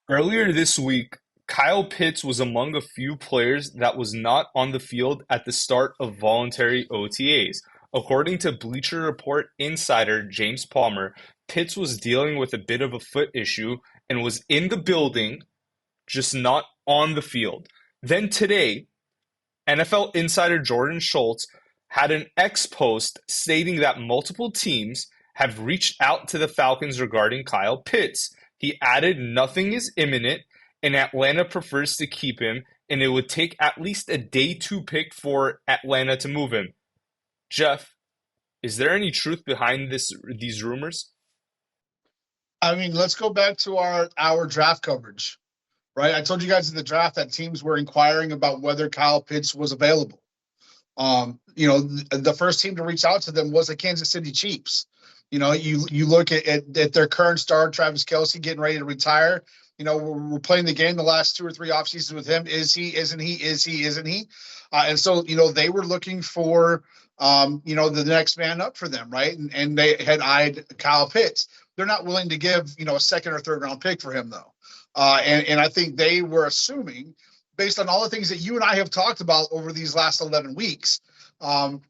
Earlier this week, Kyle Pitts was among a few players that was not on the field at the start of voluntary OTAs. According to Bleacher Report insider James Palmer, Pitts was dealing with a bit of a foot issue and was in the building, just not on the field. Then today, NFL insider Jordan Schultz had an X post stating that multiple teams have reached out to the Falcons regarding Kyle Pitts. He added nothing is imminent, and Atlanta prefers to keep him, and it would take at least a day two pick for Atlanta to move him. Jeff, is there any truth behind these rumors? I mean, let's go back to our draft coverage, right? I told you guys in the draft that teams were inquiring about whether Kyle Pitts was available. The first team to reach out to them was the Kansas City Chiefs. You look at their current star, Travis Kelce, getting ready to retire. We're playing the game the last 2 or 3 off seasons with him. Is he? Isn't he? Is he? Isn't he? And so, they were looking for, the next man up for them, right? And they had eyed Kyle Pitts. They're not willing to give, a second or third round pick for him, though. And I think they were assuming, based on all the things that you and I have talked about over these last 11 weeks, of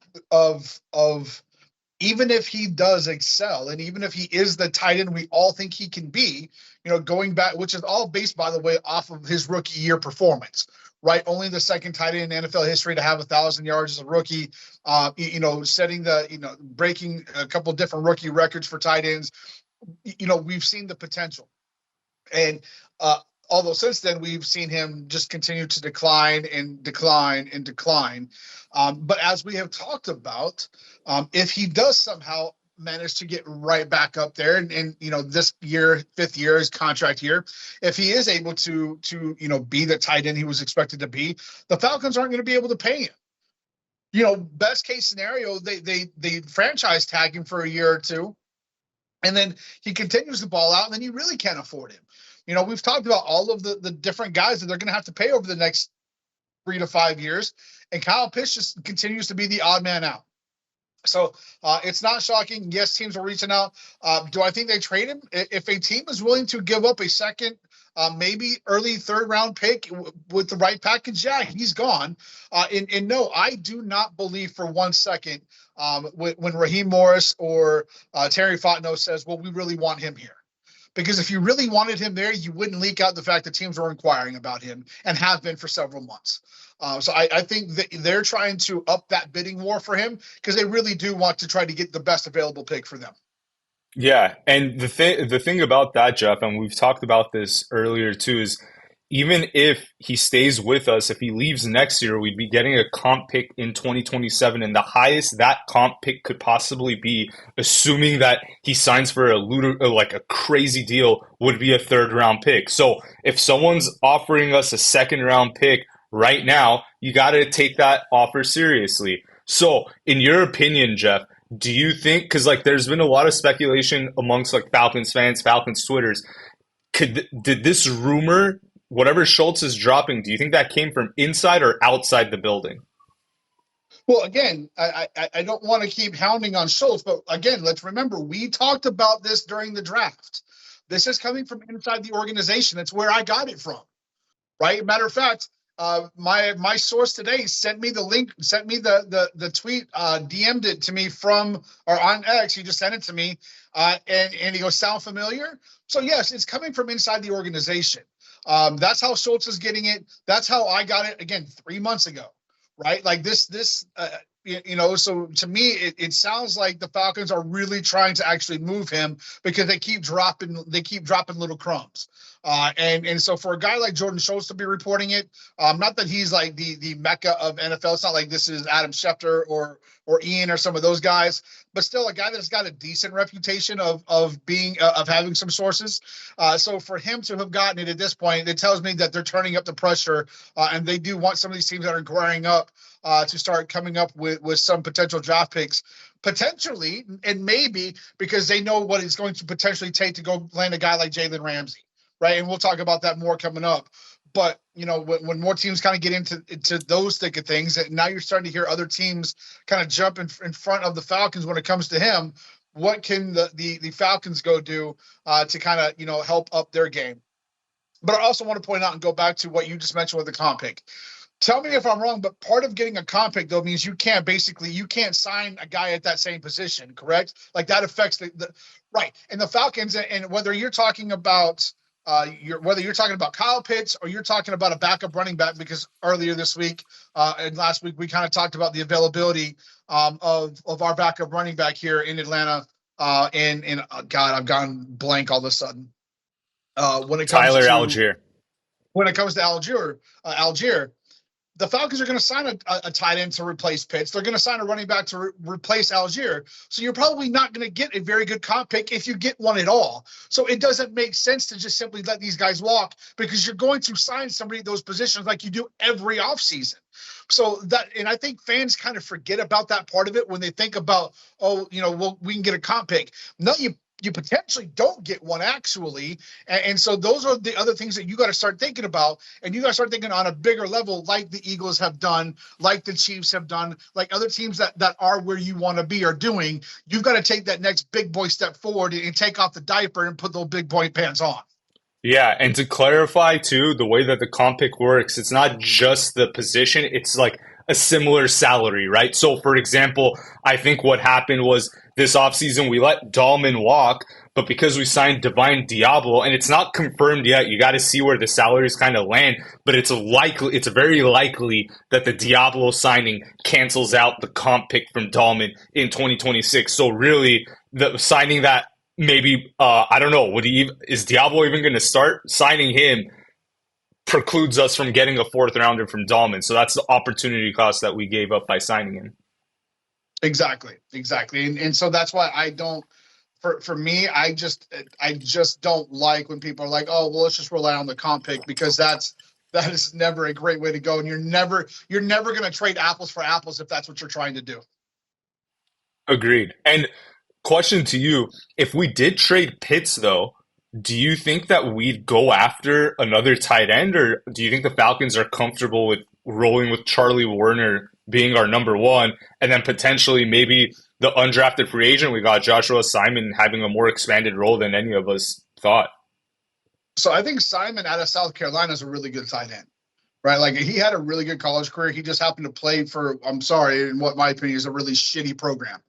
even if he does excel, and even if he is the tight end we all think he can be, going back, which is all based, by the way, off of his rookie year performance, right? Only the second tight end in NFL history to have 1,000 yards as a rookie, breaking a couple of different rookie records for tight ends. We've seen the potential. And although since then we've seen him just continue to decline and decline and decline. But as we have talked about, if he does somehow manage to get right back up there, and this year, 5th year, his contract year, if he is able to be the tight end he was expected to be, the Falcons aren't going to be able to pay him. Best case scenario, they franchise tag him for a year or two, and then he continues to ball out, and then you really can't afford him. We've talked about all of the different guys that they're going to have to pay over the next 3 to 5 years, and Kyle Pitts just continues to be the odd man out. So it's not shocking. Yes, teams are reaching out. Do I think they trade him? If a team is willing to give up a second, maybe early 3rd round pick with the right package, yeah, he's gone. And no, I do not believe for 1 second when Raheem Morris or Terry Fontenot says, well, we really want him here. Because if you really wanted him there, you wouldn't leak out the fact that teams were inquiring about him and have been for several months. So I think that they're trying to up that bidding war for him because they really do want to try to get the best available pick for them. Yeah, and the thing about that, Jeff, and we've talked about this earlier too, is even if he stays with us, if he leaves next year, we'd be getting a comp pick in 2027, and the highest that comp pick could possibly be, assuming that he signs for like a crazy deal, would be a 3rd round pick. So if someone's offering us a 2nd round pick right now, you got to take that offer seriously. So, in your opinion, Jeff, do you think, because like there's been a lot of speculation amongst like Falcons fans, Falcons Twitters, did this rumor, whatever Schultz is dropping, do you think that came from inside or outside the building? Well, again, I don't want to keep hounding on Schultz, but again, let's remember, we talked about this during the draft. This is coming from inside the organization. That's where I got it from, right? Matter of fact, my source today sent me the link, sent me the tweet, DM'd it to me from, or on X, he just sent it to me, and he goes, sound familiar? So yes, it's coming from inside the organization. That's how Schultz is getting it. That's how I got it, again, 3 months ago, right? Like so to me, it sounds like the Falcons are really trying to actually move him because they keep dropping little crumbs. And so for a guy like Jordan Schultz to be reporting it, not that he's like the mecca of NFL. It's not like this is Adam Schefter or Ian or some of those guys, but still a guy that's got a decent reputation of having some sources. So for him to have gotten it at this point, it tells me that they're turning up the pressure, and they do want some of these teams that are inquiring up to start coming up with some potential draft picks, potentially, and maybe because they know what it's going to potentially take to go land a guy like Jalen Ramsey. Right. And we'll talk about that more coming up. But, when more teams kind of get into those thick of things, and now you're starting to hear other teams kind of jump in front of the Falcons when it comes to him. What can the Falcons go do to kind of, help up their game? But I also want to point out and go back to what you just mentioned with the comp pick. Tell me if I'm wrong, but part of getting a comp pick though means you can't sign a guy at that same position, correct? Like that affects the right. And the Falcons, and whether you're talking about whether you're talking about Kyle Pitts or you're talking about a backup running back, because earlier this week and last week we kind of talked about the availability of our backup running back here in Atlanta. And God, I've gone blank all of a sudden. When it comes Tyler to Algier. Algier, the Falcons are going to sign a tight end to replace Pitts. They're going to sign a running back to replace Algier. So you're probably not going to get a very good comp pick if you get one at all. So it doesn't make sense to just simply let these guys walk because you're going to sign somebody at those positions like you do every offseason. So that, and I think fans kind of forget about that part of it when they think about, oh, we can get a comp pick. No, you potentially don't get one actually. And so those are the other things that you got to start thinking about. And you got to start thinking on a bigger level, like the Eagles have done, like the Chiefs have done, like other teams that are where you want to be are doing. You've got to take that next big boy step forward and take off the diaper and put those big boy pants on. Yeah, and to clarify too, the way that the comp pick works, it's not just the position, it's like a similar salary, right? So for example, I think what happened was this offseason we let Dahlman walk, but because we signed Divine Diablo, and it's not confirmed yet, you got to see where the salaries kind of land, but it's very likely that the Diablo signing cancels out the comp pick from Dahlman in 2026. So really, the signing that maybe I don't know. Is Diablo even going to start? Signing him precludes us from getting a fourth rounder from Dahlman. So that's the opportunity cost that we gave up by signing him. Exactly. And so that's why I don't. For me, I just don't like when people are like, oh, well, let's just rely on the comp pick because that is never a great way to go, and you're never going to trade apples for apples if that's what you're trying to do. Agreed. And question to you, if we did trade Pitts though, do you think that we'd go after another tight end, or do you think the Falcons are comfortable with rolling with Charlie Warner being our number one, and then potentially maybe the undrafted free agent we got, Joshua Simon, having a more expanded role than any of us thought? So I think Simon out of South Carolina is a really good tight end, right? Like he had a really good college career. He just happened to play for, I'm sorry, in what my opinion is a really shitty program.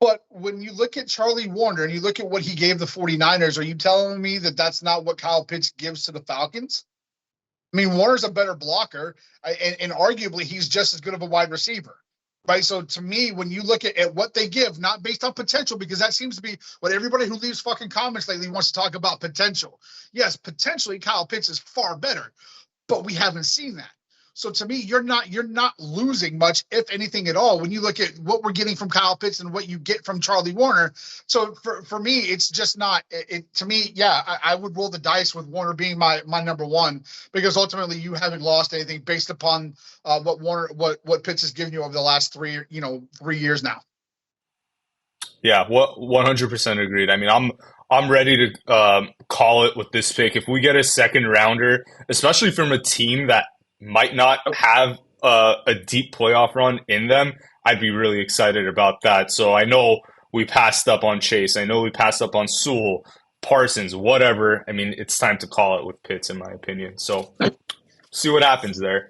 But when you look at Charlie Warner and you look at what he gave the 49ers, are you telling me that that's not what Kyle Pitts gives to the Falcons? I mean, Warner's a better blocker, and arguably he's just as good of a wide receiver, right? So to me, when you look at what they give, not based on potential, because that seems to be what everybody who leaves fucking comments lately wants to talk about potential. Yes, potentially Kyle Pitts is far better, but we haven't seen that. So to me, you're not losing much, if anything at all, when you look at what we're getting from Kyle Pitts and what you get from Charlie Warner. So for me, it's just not it to me. Yeah, I would roll the dice with Warner being my number one, because ultimately you haven't lost anything based upon what Pitts has given you over the last 3 years now. Yeah, 100% agreed. I mean, I'm ready to call it with this pick. If we get a second rounder, especially from a team that might not have a deep playoff run in them, I'd be really excited about that. So I know we passed up on Chase. I know we passed up on Sewell, Parsons, whatever. I mean, it's time to call it with Pitts, in my opinion. So see what happens there.